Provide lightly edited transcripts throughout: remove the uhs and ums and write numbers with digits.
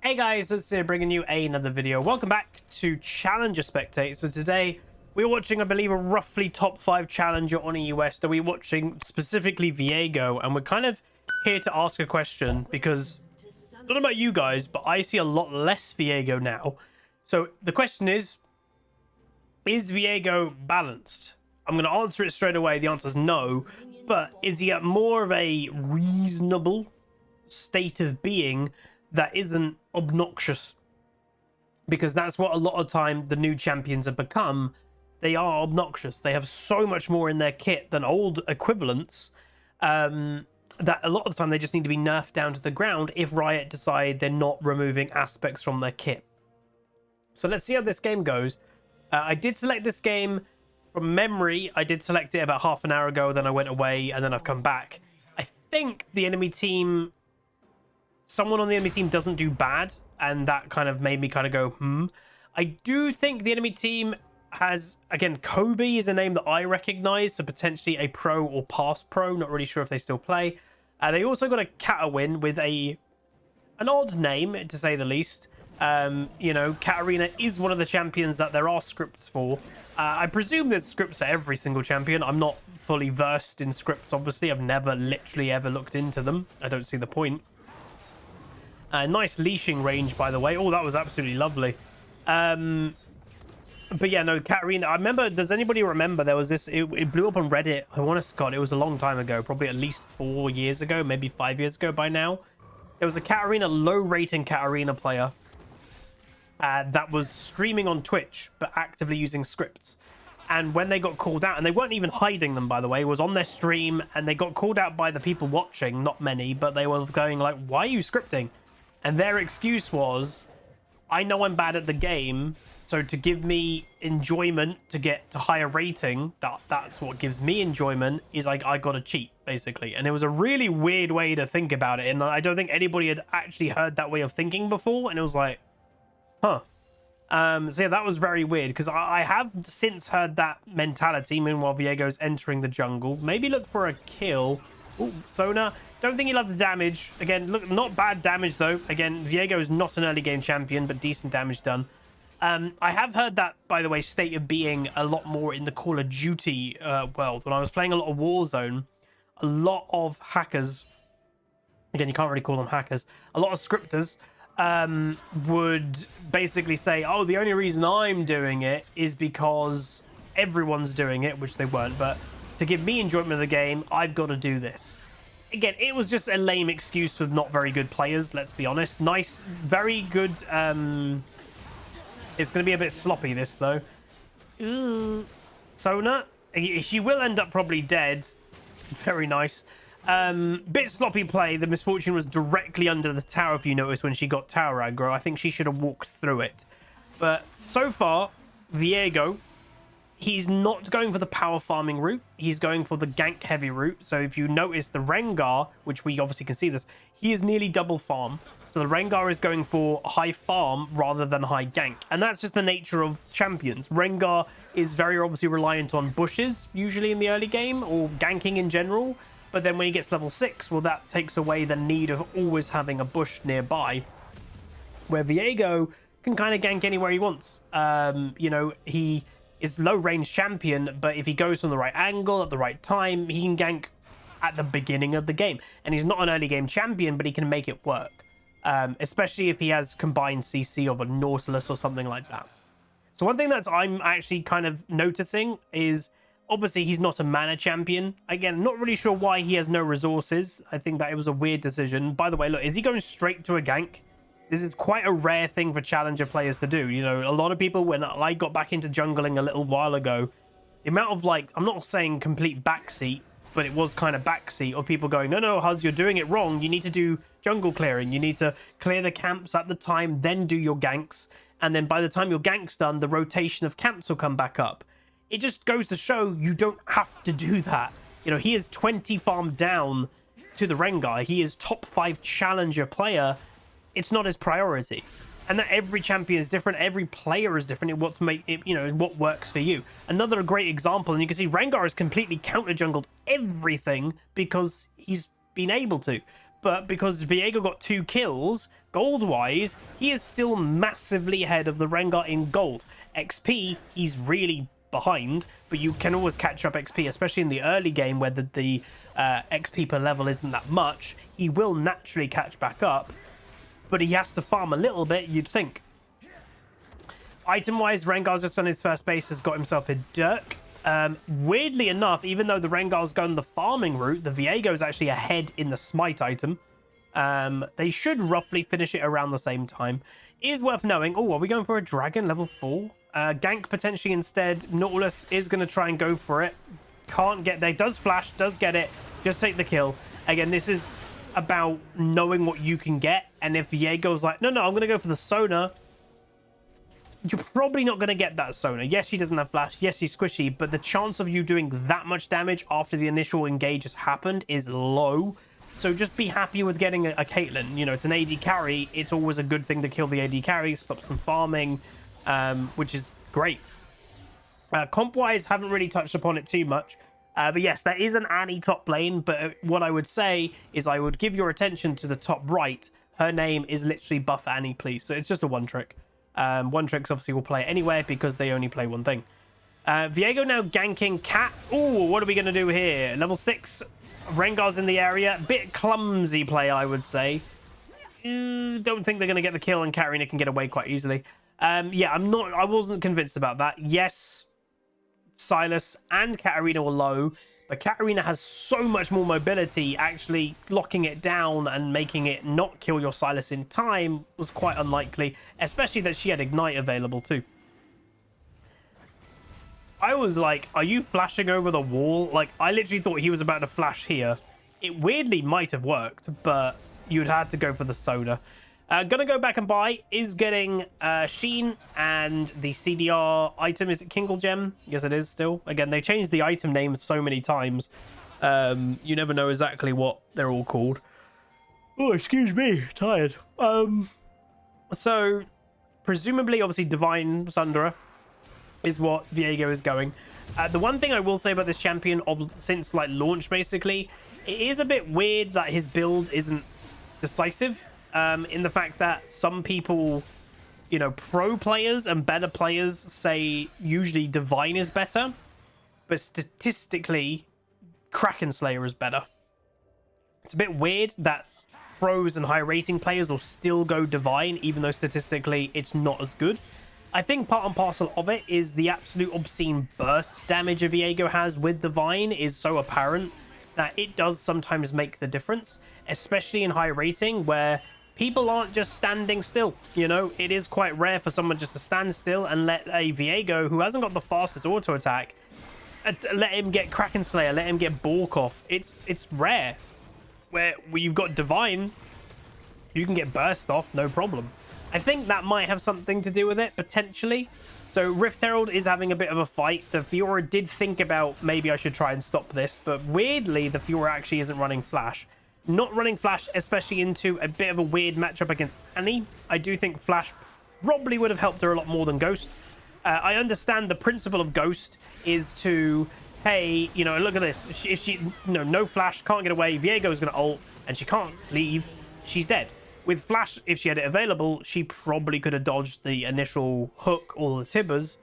Hey guys, it's here bringing you another video. Welcome back to Challenger Spectate. So today we're watching, I believe, a roughly top 5 Challenger on EU West. We're watching specifically Viego, and we're kind of here to ask a question because I don't know about you guys, but I see a lot less Viego now. So the question is Viego balanced? I'm going to answer it straight away. The answer is no, but is he at more of a reasonable state of being that isn't obnoxious? Because that's what a lot of time the new champions have become. They are obnoxious. They have so much more in their kit than old equivalents, that a lot of the time they just need to be nerfed down to the ground if Riot decide they're not removing aspects from their kit. So let's see how this game goes. I did select this game from memory. I did select it about half an hour ago, then I went away and then I've come back. I think the enemy team, someone on the enemy team doesn't do bad, and that kind of made me kind of go, I do think the enemy team has, again, Kobe is a name that I recognize, so potentially a pro or past pro, not really sure if they still play. They also got a Katarina with an odd name, to say the least. You know, Katarina is one of the champions that there are scripts for. I presume there's scripts for every single champion. I'm not fully versed in scripts, obviously. I've never literally ever looked into them. I don't see the point. Nice leashing range, by the way. Oh, that was absolutely lovely. But yeah, no, Katarina, I remember, does anybody remember there was this, it blew up on Reddit. I want to, God, it was a long time ago, probably at least 4 years ago, maybe 5 years ago by now. There was a Katarina, low rating Katarina player that was streaming on Twitch, but actively using scripts. And when they got called out, and they weren't even hiding them, by the way, it was on their stream, and they got called out by the people watching, not many, but they were going like, why are you scripting? And their excuse was, I know I'm bad at the game, so to give me enjoyment to get to higher rating, that's what gives me enjoyment, is like I gotta cheat, basically. And it was a really weird way to think about it, and I don't think anybody had actually heard that way of thinking before, and it was like, huh. So yeah, that was very weird, because I have since heard that mentality. Meanwhile, Viego's entering the jungle. Maybe look for a kill. Ooh, Sona. Don't think he'll have the damage. Again, look, not bad damage, though. Again, Viego is not an early game champion, but decent damage done. I have heard that, by the way, state of being a lot more in the Call of Duty world. When I was playing a lot of Warzone, a lot of hackers, again, you can't really call them hackers, a lot of scripters would basically say, oh, the only reason I'm doing it is because everyone's doing it, which they weren't, but to give me enjoyment of the game, I've got to do this. Again, it was just a lame excuse for not very good players, let's be honest. Nice, very good. It's going to be a bit sloppy, this, though. Ooh. Sona, she will end up probably dead. Very nice. Bit sloppy play. The misfortune was directly under the tower, if you notice, when she got tower aggro. I think she should have walked through it. But so far, Viego, he's not going for the power farming route. He's going for the gank heavy route. So if you notice the Rengar, which we obviously can see this, he is nearly double farm. So the Rengar is going for high farm rather than high gank. And that's just the nature of champions. Rengar is very obviously reliant on bushes, usually in the early game, or ganking in general. But then when he gets level 6, well, that takes away the need of always having a bush nearby. Where Viego can kind of gank anywhere he wants. You know, he is low range champion, but if he goes from the right angle at the right time, he can gank at the beginning of the game. And he's not an early game champion, but he can make it work. Especially if he has combined CC of a Nautilus or something like that. So one thing that I'm actually kind of noticing is, obviously he's not a mana champion. Again, not really sure why he has no resources. I think that it was a weird decision. By the way, look, is he going straight to a gank? This is quite a rare thing for challenger players to do. You know, a lot of people, when I got back into jungling a little while ago, the amount of, like, I'm not saying complete backseat, but it was kind of backseat of people going, no, Huz, you're doing it wrong. You need to do jungle clearing. You need to clear the camps at the time, then do your ganks. And then by the time your gank's done, the rotation of camps will come back up. It just goes to show you don't have to do that. You know, he is 20 farm down to the Rengar. He is top 5 challenger player. It's not his priority. And that every champion is different, every player is different in what's what works for you. Another great example, and you can see Rengar has completely counter jungled everything because he's been able to. But because Viego got 2 kills, gold-wise, he is still massively ahead of the Rengar in gold. XP, he's really behind, but you can always catch up XP, especially in the early game where the XP per level isn't that much. He will naturally catch back up, but he has to farm a little bit, you'd think. Item-wise, Rengar just on his first base has got himself a Dirk. Weirdly enough, even though the Rengar's gone the farming route, the Viego's actually ahead in the smite item. They should roughly finish it around the same time. It is worth knowing. Oh, are we going for a dragon level 4? Gank potentially instead. Nautilus is going to try and go for it. Can't get there. Does flash, does get it. Just take the kill. Again, this is about knowing what you can get. And if Viego's like, no, I'm going to go for the Sona, you're probably not going to get that Sona. Yes, she doesn't have flash. Yes, she's squishy. But the chance of you doing that much damage after the initial engage has happened is low. So just be happy with getting a Caitlyn. You know, it's an AD carry. It's always a good thing to kill the AD carry, stop some farming, which is great. Comp-wise, haven't really touched upon it too much. But yes, there is an Annie top lane. But what I would say is I would give your attention to the top right. Her name is literally Buff Annie, please. So it's just a one trick. One tricks obviously will play anywhere because they only play one thing. Viego now ganking Cat. Ooh, what are we going to do here? Level 6. Rengar's in the area. Bit clumsy play, I would say. Don't think they're going to get the kill, and Katarina can get away quite easily. Yeah, I wasn't convinced about that. Yes, Silas and Katarina were low, but Katarina has so much more mobility. Actually locking it down and making it not kill your Silas in time was quite unlikely, especially that she had Ignite available too. I was like, are you flashing over the wall? Like, I literally thought he was about to flash here. It weirdly might have worked, but you'd had to go for the Soda. Gonna go back and buy is getting Sheen and the CDR item. Is it Kingle Gem? Yes, it is still. Again, they changed the item names so many times. You never know exactly what they're all called. Oh, excuse me. Tired. So, presumably, obviously, Divine Sundra is what Viego is going. The one thing I will say about this champion since like launch, basically, it is a bit weird that his build isn't decisive. In the fact that some people, you know, pro players and better players say usually Divine is better, but statistically, Kraken Slayer is better. It's a bit weird that pros and high rating players will still go Divine, even though statistically it's not as good. I think part and parcel of it is the absolute obscene burst damage a Viego has with Divine is so apparent that it does sometimes make the difference, especially in high rating where people aren't just standing still. You know, it is quite rare for someone just to stand still and let a Viego, who hasn't got the fastest auto attack, let him get Kraken Slayer, let him get Bork off. It's rare. Where you've got Divine, you can get burst off, no problem. I think that might have something to do with it, potentially. So Rift Herald is having a bit of a fight. The Fiora did think about maybe I should try and stop this, but weirdly, the Fiora actually isn't running Flash. Not running Flash, especially into a bit of a weird matchup against Annie. I do think Flash probably would have helped her a lot more than Ghost. I understand the principle of Ghost is to, hey, you know, look at this. If she no Flash, can't get away, Viego's going to ult, and she can't leave, she's dead. With Flash, if she had it available, she probably could have dodged the initial hook or the Tibbers.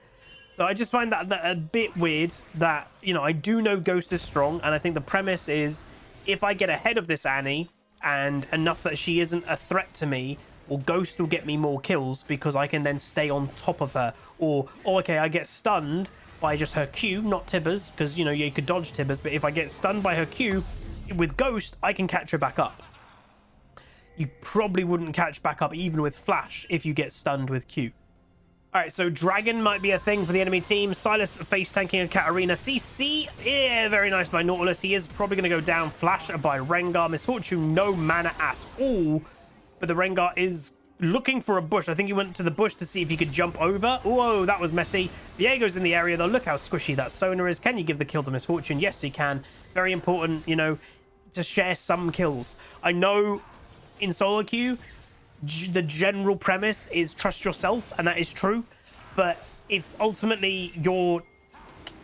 So I just find that a bit weird that, you know, I do know Ghost is strong, and I think the premise is if I get ahead of this Annie and enough that she isn't a threat to me, well, Ghost will get me more kills because I can then stay on top of her. Or, oh, okay, I get stunned by just her Q, not Tibbers, because, you know, you could dodge Tibbers, but if I get stunned by her Q, with Ghost, I can catch her back up. You probably wouldn't catch back up even with Flash if you get stunned with Q. Alright, so Dragon might be a thing for the enemy team. Silas face tanking a Katarina. CC, yeah, very nice by Nautilus. He is probably going to go down. Flash by Rengar. Misfortune, no mana at all. But the Rengar is looking for a bush. I think he went to the bush to see if he could jump over. Whoa, that was messy. Viego's in the area, though. Look how squishy that Sona is. Can you give the kill to Misfortune? Yes, he can. Very important, you know, to share some kills. I know in solo queue, the general premise is trust yourself, and that is true. But if ultimately your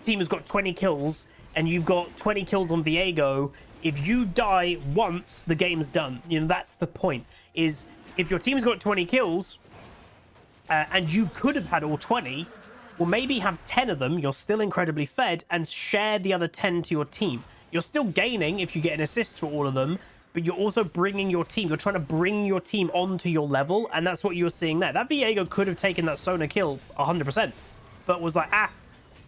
team has got 20 kills and you've got 20 kills on Viego, If you die once, the game's done. You know, that's the point. Is if your team's got 20 kills and you could have had all 20, well, maybe have 10 of them. You're still incredibly fed, and share the other 10 to your team. You're still gaining if you get an assist for all of them, but you're also bringing your team. You're trying to bring your team onto your level, and that's what you're seeing there. That Viego could have taken that Sona kill 100%, but was like,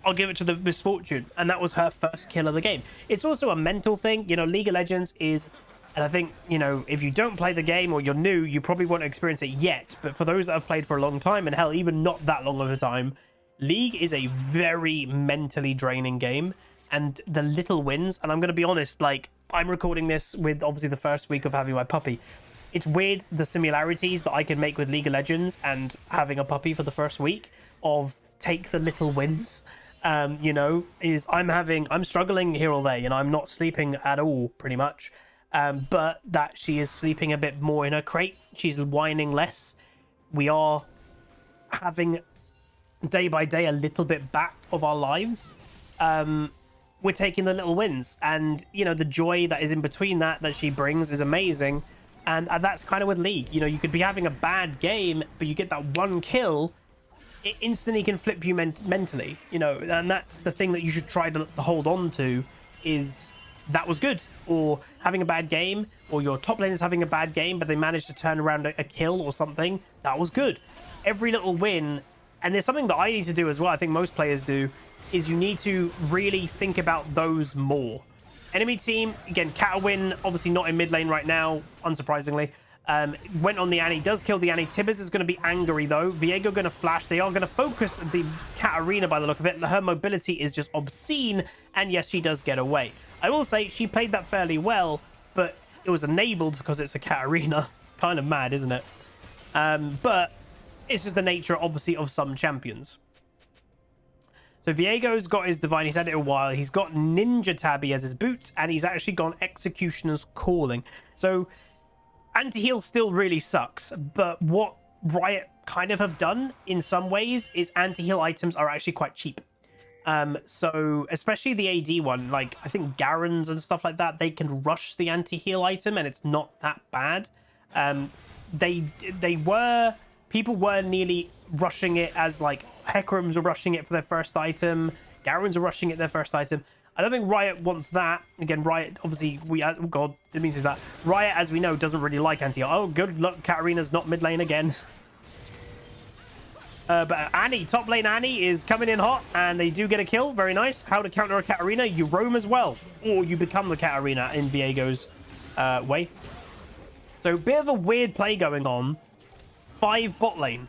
I'll give it to the Misfortune, and that was her first kill of the game. It's also a mental thing. You know, League of Legends is, and I think, you know, if you don't play the game or you're new, you probably won't experience it yet, but for those that have played for a long time, and hell, even not that long of a time, League is a very mentally draining game, and the little wins, and I'm going to be honest, like, I'm recording this with obviously the first week of having my puppy. It's weird the similarities that I can make with League of Legends and having a puppy for the first week of take the little wins. You know, is I'm struggling here all day, and I'm not sleeping at all, pretty much. But that she is sleeping a bit more in her crate. She's whining less. We are having day by day a little bit back of our lives. We're taking the little wins, and you know, the joy that is in between that she brings is amazing. And that's kind of with League. You know, you could be having a bad game, but you get that one kill, it instantly can flip you mentally, you know, and that's the thing that you should try to hold on to, is that was good. Or having a bad game, or your top lane is having a bad game, but they managed to turn around a kill or something, that was good. Every little win, and there's something that I need to do as well, I think most players do, is you need to really think about those more. Enemy team, again, Catawin, obviously not in mid lane right now, unsurprisingly. Went on the Annie, does kill the Annie. Tibbers is going to be angry though. Viego going to flash. They are going to focus the Katarina by the look of it. Her mobility is just obscene, and yes, she does get away. I will say she played that fairly well, but it was enabled because it's a Katarina. Kind of mad, isn't it? But it's just the nature, obviously, of some champions. So Viego's got his Divine. He's had it a while. He's got Ninja Tabby as his boots, and he's actually gone Executioner's Calling. So anti-heal still really sucks, but what Riot kind of have done in some ways is anti-heal items are actually quite cheap. So especially the AD one, like I think Garen's and stuff like that, they can rush the anti-heal item and it's not that bad. People were nearly rushing it, as like Heckrams are rushing it for their first item, Garen's are rushing it their first item. I don't think Riot wants that. Again, Riot, obviously, oh god, didn't mean to do that. Riot, as we know, doesn't really like anti-heal. Oh, good luck, Katarina's not mid lane again. But Annie, top lane Annie is coming in hot, and they do get a kill. Very nice. How to counter a Katarina? You roam as well, or you become the Katarina in Viego's way. So, bit of a weird play going on. 5 bot lane.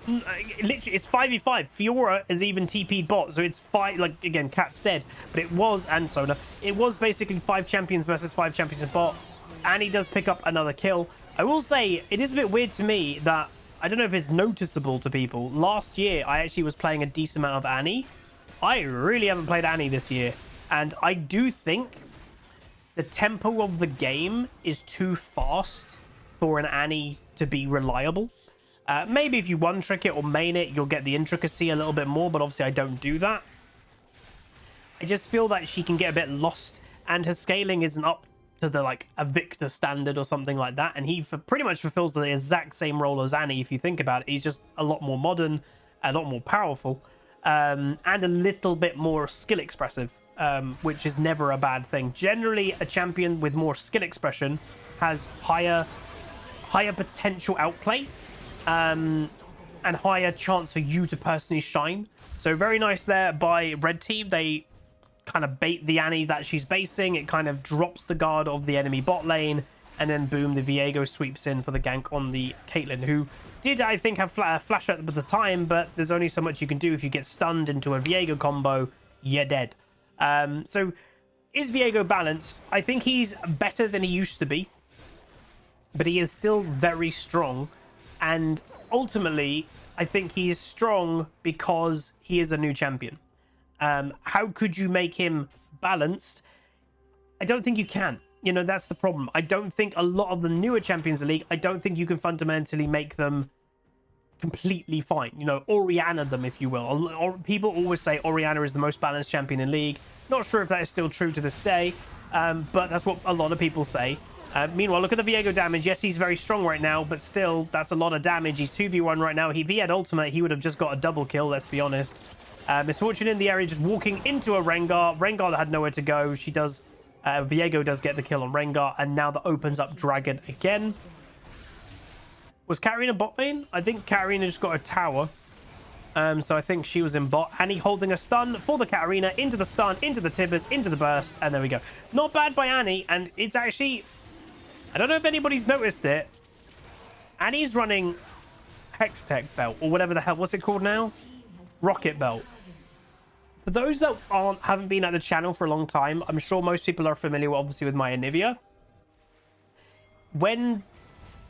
Literally, it's 5v5. Fiora is even TP'd bot, so it's 5. Like again, Cat's dead, but it was, and Sona. It was basically 5 champions versus 5 champions in bot. Annie does pick up another kill. I will say it is a bit weird to me that I don't know if it's noticeable to people. Last year, I actually was playing a decent amount of Annie. I really haven't played Annie this year, and I do think the tempo of the game is too fast for an Annie to be reliable. Maybe if you one-trick it or main it, you'll get the intricacy a little bit more, but obviously I don't do that. I just feel that she can get a bit lost, and her scaling isn't up to the like a Victor standard or something like that, and he pretty much fulfills the exact same role as Annie if you think about it. He's just a lot more modern, a lot more powerful, and a little bit more skill expressive, which is never a bad thing. Generally, a champion with more skill expression has higher potential outplay, and higher chance for you to personally shine. So very nice there by Red Team. They kind of bait the Annie that she's basing. It kind of drops the guard of the enemy bot lane, and then boom, the Viego sweeps in for the gank on the Caitlyn, who did, I think, have flash at the time, but there's only so much you can do. If you get stunned into a Viego combo, you're dead. So is Viego balanced? I think he's better than he used to be, but he is still very strong. And ultimately, I think he is strong because he is a new champion. How could you make him balanced? I don't think you can. You know, that's the problem. I don't think a lot of the newer champions of the league, I don't think you can fundamentally make them completely fine. You know, Orianna them, if you will. Or people always say Orianna is the most balanced champion in league. Not sure if that is still true to this day. but that's what a lot of people say. Meanwhile, look at the Viego damage. Yes, he's very strong right now, but still, that's a lot of damage. He's 2v1 right now. If he had ultimate, he would have just got a double kill, let's be honest. Misfortune in the area, just walking into a Rengar. Rengar had nowhere to go. She does... Viego does get the kill on Rengar, and now that opens up Dragon again. Was Katarina bot lane? I think Katarina just got a tower. So I think she was in bot. Annie holding a stun for the Katarina, into the stun, into the Tibbers, into the burst, and there we go. Not bad by Annie, and it's actually... I don't know if anybody's noticed it. Annie's running Hextech belt, or whatever the hell, what's it called now? Rocket belt. For those that haven't been at the channel for a long time, I'm sure most people are familiar, obviously, with my Anivia. When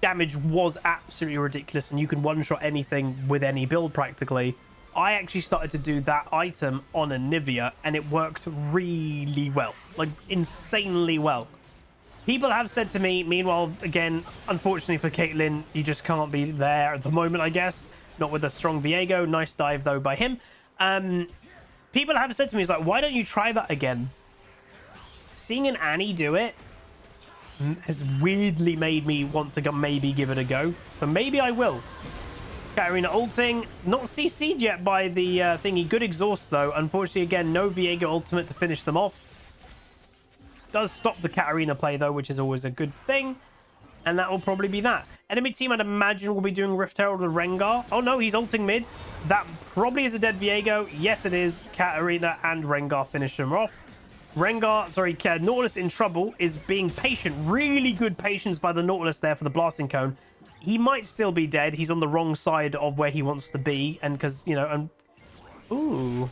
damage was absolutely ridiculous and you can one-shot anything with any build practically, I actually started to do that item on Anivia, and it worked really well. Like, insanely well. People have said to me, meanwhile, again, unfortunately for Caitlyn, you just can't be there at the moment, I guess. Not with a strong Viego. Nice dive, though, by him. People have said to me, it's like, why don't you try that again? Seeing an Annie do it has weirdly made me want to maybe give it a go. So maybe I will. Katarina ulting. Not CC'd yet by the thingy. Good exhaust, though. Unfortunately, again, no Viego ultimate to finish them off. Does stop the Katarina play, though, which is always a good thing. And that will probably be that. Enemy team, I'd imagine, will be doing Rift Herald with Rengar. Oh, no, he's ulting mid. That probably is a dead Viego. Yes, it is. Katarina and Rengar finish him off. Rengar, sorry, Nautilus in trouble, is being patient. Really good patience by the Nautilus there for the blasting cone. He might still be dead. He's on the wrong side of where he wants to be. And because, you know, ooh.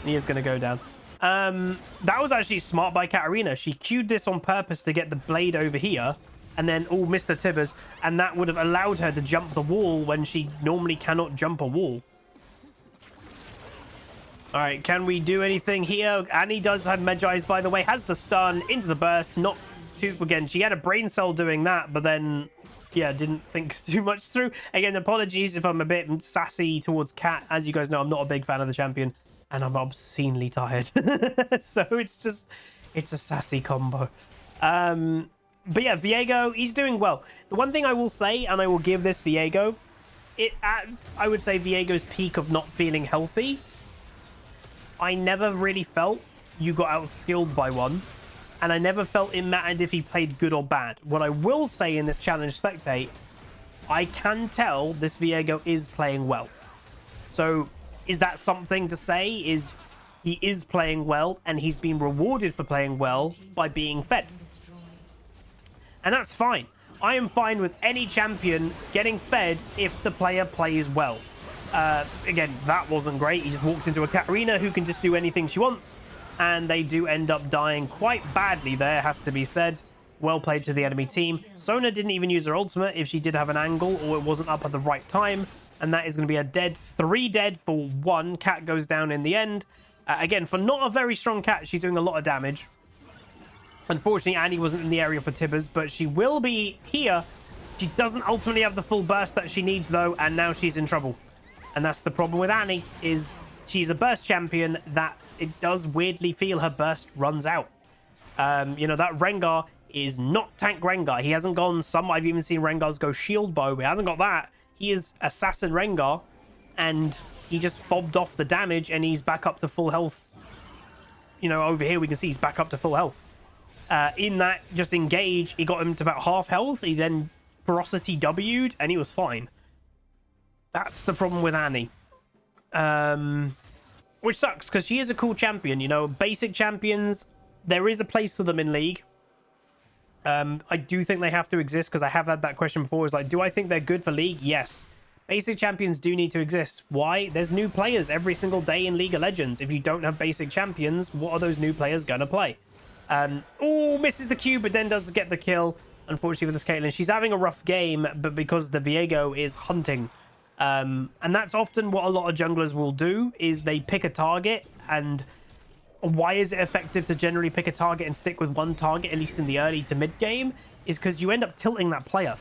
He is going to go down. That was actually smart by Katarina. She queued this on purpose to get the blade over here, and then Mr. Tibbers, and that would have allowed her to jump the wall when she normally cannot jump a wall. All right, can we do anything here? Annie does have Medjai's, by the way, has the stun into the burst. Not too, again, she had a brain cell doing that, but then, yeah, didn't think too much through. Again, apologies if I'm a bit sassy towards Cat. As you guys know, I'm not a big fan of the champion. And I'm obscenely tired. So it's a sassy combo. But yeah, Viego, he's doing well. The one thing I will say, and I will give this Viego, I would say Viego's peak of not feeling healthy. I never really felt you got out-skilled by one. And I never felt it mattered if he played good or bad. What I will say in this challenge spectate, I can tell this Viego is playing well. So... is that something to say? Is he is playing well, and he's been rewarded for playing well by being fed. And that's fine. I am fine with any champion getting fed if the player plays well. Again, that wasn't great. He just walks into a Katarina who can just do anything she wants, and they do end up dying quite badly there, has to be said. Well played to the enemy team. Sona didn't even use her ultimate if she did have an angle, or it wasn't up at the right time. And that is going to be a dead. 3 dead for 1. Cat goes down in the end. Again, for not a very strong Cat, she's doing a lot of damage. Unfortunately, Annie wasn't in the area for Tibbers, but she will be here. She doesn't ultimately have the full burst that she needs, though, and now she's in trouble. And that's the problem with Annie, is she's a burst champion that it does weirdly feel her burst runs out. You know, that Rengar is not tank Rengar. He hasn't gone some... I've even seen Rengars go shield bow, but he hasn't got that. He is Assassin Rengar, and he just fobbed off the damage, and he's back up to full health. You know, over here we can see he's back up to full health. In that, just engage, he got him to about half health. He then Ferocity W'd, and he was fine. That's the problem with Annie. Which sucks, because she is a cool champion. You know, basic champions, there is a place for them in League. I do think they have to exist, because I have had that question before. It's like, do I think they're good for League? Yes. Basic champions do need to exist. Why? There's new players every single day in League of Legends. If you don't have basic champions, what are those new players going to play? Oh, misses the Q, but then does get the kill. Unfortunately for this Caitlyn, she's having a rough game, but because the Viego is hunting. And that's often what a lot of junglers will do, is they pick a target. And why is it effective to generally pick a target and stick with one target, at least in the early to mid game, is because you end up tilting that player.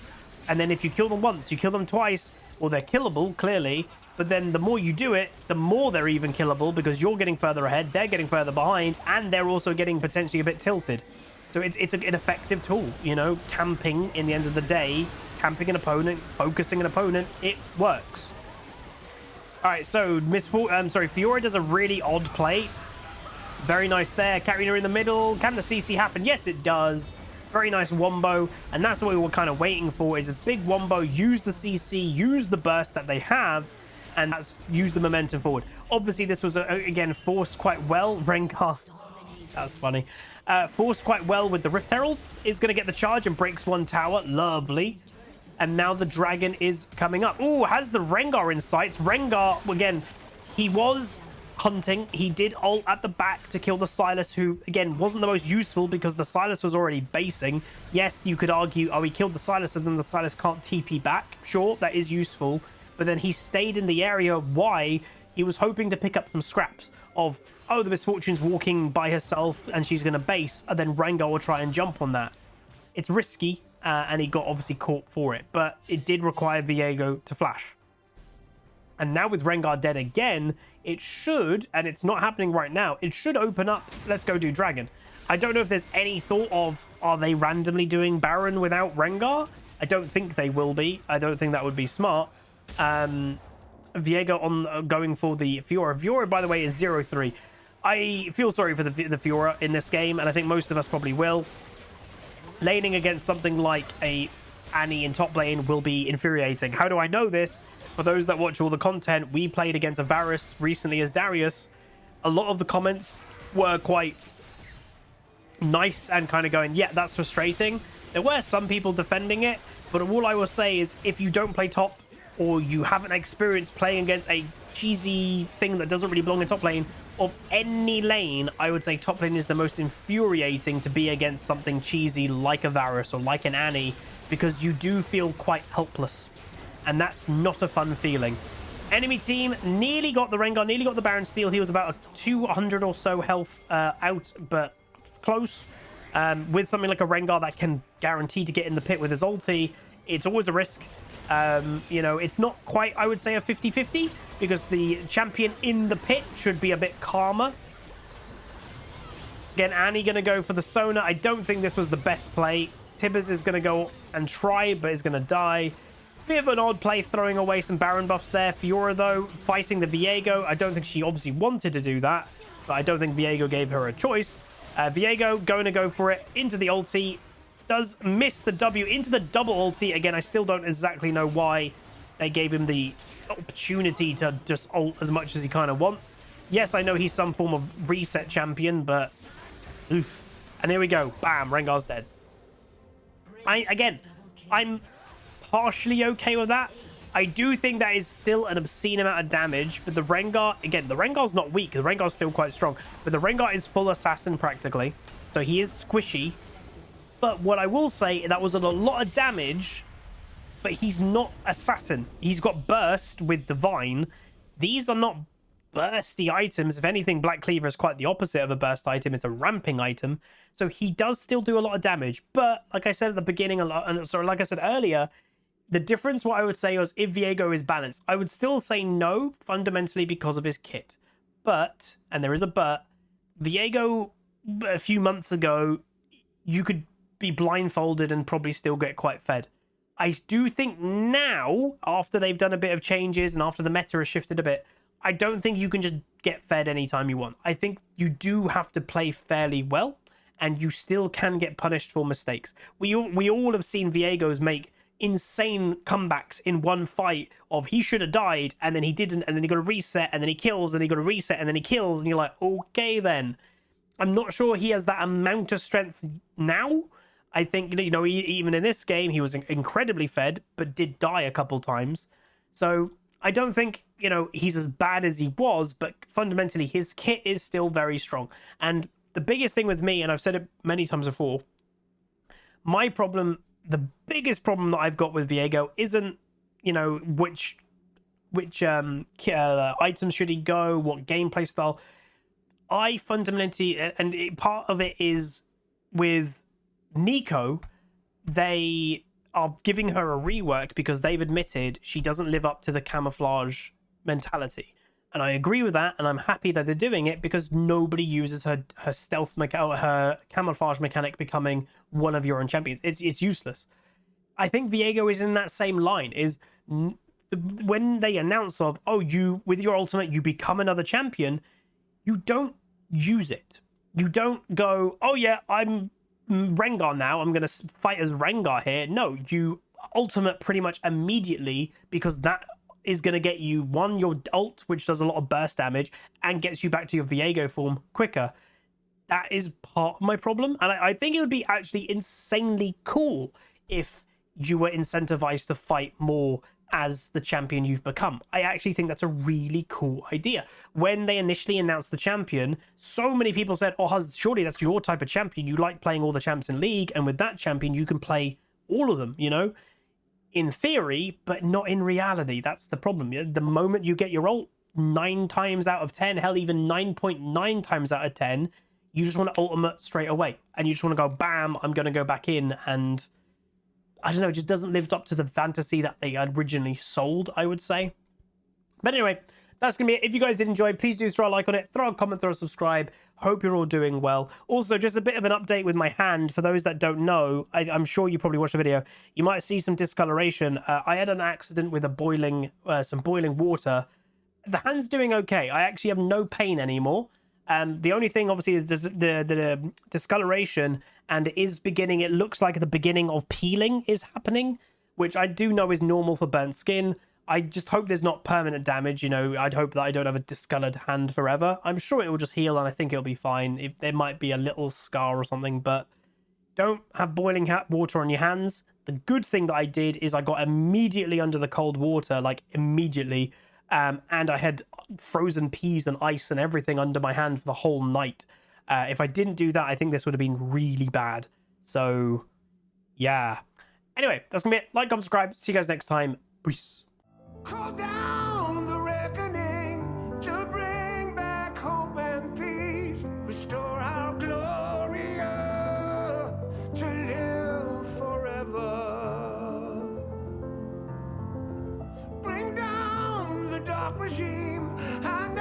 And then if you kill them once, you kill them twice, well, they're killable, clearly, But then the more you do it, the more they're even killable because you're getting further ahead, they're getting further behind, and they're also getting potentially a bit tilted. So it's an effective tool, you know, camping in the end of the day, camping an opponent, focusing an opponent, it works. All right, so Fiora does a really odd play. Very nice there. Katarina in the middle. Can the CC happen? Yes, it does. Very nice wombo. And that's what we were kind of waiting for, is this big wombo, use the CC, use the burst that they have, and that's use the momentum forward. Obviously, this was, again, forced quite well. Rengar, that's funny. Forced quite well with the Rift Herald. Is going to get the charge and breaks one tower. Lovely. And now the dragon is coming up. Ooh, has the Rengar in sights. Rengar, again, he was hunting. He did ult at the back to kill the Sylas, who, again, wasn't the most useful because the Sylas was already basing. Yes, you could argue, oh, he killed the Sylas and then the Sylas can't TP back. Sure, that is useful. But then he stayed in the area. Why? He was hoping to pick up some scraps of, oh, the Misfortune's walking by herself and she's going to base, and then Rengar will try and jump on that. It's risky. And he got obviously caught for it, but it did require Viego to flash. And now with Rengar dead again, it should, and it's not happening right now, it should open up, let's go do Dragon. I don't know if there's any thought of, are they randomly doing Baron without Rengar? I don't think they will be. I don't think that would be smart. Viego on going for the Fiora. Fiora, by the way, is 0-3. I feel sorry for the Fiora in this game, and I think most of us probably will. Laning against something like a Annie in top lane will be infuriating. How do I know this? For those that watch all the content, we played against a Varus recently as Darius. A lot of the comments were quite nice and kind of going, yeah, that's frustrating. There were some people defending it, but all I will say is if you don't play top, or you haven't experienced playing against a cheesy thing that doesn't really belong in top lane, of any lane, I would say top lane is the most infuriating to be against something cheesy like a Varus or like an Annie, because you do feel quite helpless. And that's not a fun feeling. Enemy team nearly got the Rengar, nearly got the Baron steal. He was about a 200 or so health out, but close. With something like a Rengar that can guarantee to get in the pit with his ulti, it's always a risk. You know, it's not quite, I would say, a 50-50, because the champion in the pit should be a bit calmer. Again, Annie going to go for the Sona. I don't think this was the best play. Tibbers is going to go and try, but is going to die. Bit of an odd play, throwing away some Baron buffs there. Fiora, though, fighting the Viego. I don't think she obviously wanted to do that, but I don't think Viego gave her a choice. Viego going to go for it into the ulti. Does miss the W into the double ulti. Again, I still don't exactly know why they gave him the opportunity to just ult as much as he kind of wants. Yes, I know he's some form of reset champion, but oof. And here we go. Bam, Rengar's dead. I'm partially okay with that. I do think that is still an obscene amount of damage, but the Rengar, again, the Rengar's not weak. The Rengar's still quite strong, but the Rengar is full assassin practically, so he is squishy. But what I will say, that was a lot of damage, but he's not assassin. He's got burst with divine. These are not bursty items. If anything, Black Cleaver is quite the opposite of a burst item. It's a ramping item. So he does still do a lot of damage. But like I said at the beginning, like I said earlier, the difference, what I would say was if Viego is balanced, I would still say no, fundamentally because of his kit. But, and there is a but, Viego a few months ago, you could be blindfolded and probably still get quite fed. I do think now, after they've done a bit of changes and after the meta has shifted a bit, I don't think you can just get fed anytime you want. I think you do have to play fairly well, and you still can get punished for mistakes. We all have seen Viego's make insane comebacks in one fight of he should have died and then he didn't, and then he got a reset, and then he kills, and he got a reset, and then he kills, and you're like, okay then. I'm not sure he has that amount of strength now. I think, you know, even in this game, he was incredibly fed, but did die a couple times. So I don't think, you know, he's as bad as he was, but fundamentally his kit is still very strong. And the biggest thing with me, and I've said it many times before, my problem, the biggest problem that I've got with Viego isn't, you know, which items should he go, what gameplay style. I fundamentally, and part of it is with Nico, they are giving her a rework because they've admitted she doesn't live up to the camouflage mentality. And I agree with that, and I'm happy that they're doing it because nobody uses her stealth her camouflage mechanic becoming one of your own champions. It's useless. I think Viego is in that same line. When they announce of, oh, you with your ultimate you become another champion, you don't use it. You don't go, oh yeah, I'm Rengar now, I'm gonna fight as Rengar here. No, you ultimate pretty much immediately, because that is going to get you, one, your ult, which does a lot of burst damage and gets you back to your Viego form quicker. That is part of my problem, and I think it would be actually insanely cool if you were incentivized to fight more as the champion you've become. I actually think that's a really cool idea. When they initially announced the champion, so many people said, oh, Huz, surely that's your type of champion. You like playing all the champs in League, and with that champion, you can play all of them, you know? In theory, but not in reality. That's the problem. The moment you get your ult, 9 times out of 10, hell, even 9.9 times out of 10, you just want to ultimate straight away. And you just want to go, bam, I'm going to go back in. And I don't know, it just doesn't live up to the fantasy that they originally sold, I would say. But anyway, that's going to be it. If you guys did enjoy, please do throw a like on it, throw a comment, throw a subscribe. Hope you're all doing well. Also, just a bit of an update with my hand. For those that don't know, I'm sure you probably watched the video. You might see some discoloration. I had an accident with some boiling water. The hand's doing okay. I actually have no pain anymore. The only thing, obviously, is the discoloration, and it looks like the beginning of peeling is happening, which I do know is normal for burnt skin. I just hope there's not permanent damage, you know. I'd hope that I don't have a discolored hand forever. I'm sure it will just heal, and I think it'll be fine. If there might be a little scar or something, but don't have boiling water on your hands. The good thing that I did is I got immediately under the cold water, like immediately, and I had frozen peas and ice and everything under my hand for the whole night. If I didn't do that, I think this would have been really bad. So, yeah. Anyway, that's gonna be it. Like, comment, subscribe. See you guys next time. Peace. Call down the reckoning to bring back hope and peace. Restore our glory to live forever. Bring down the dark regime and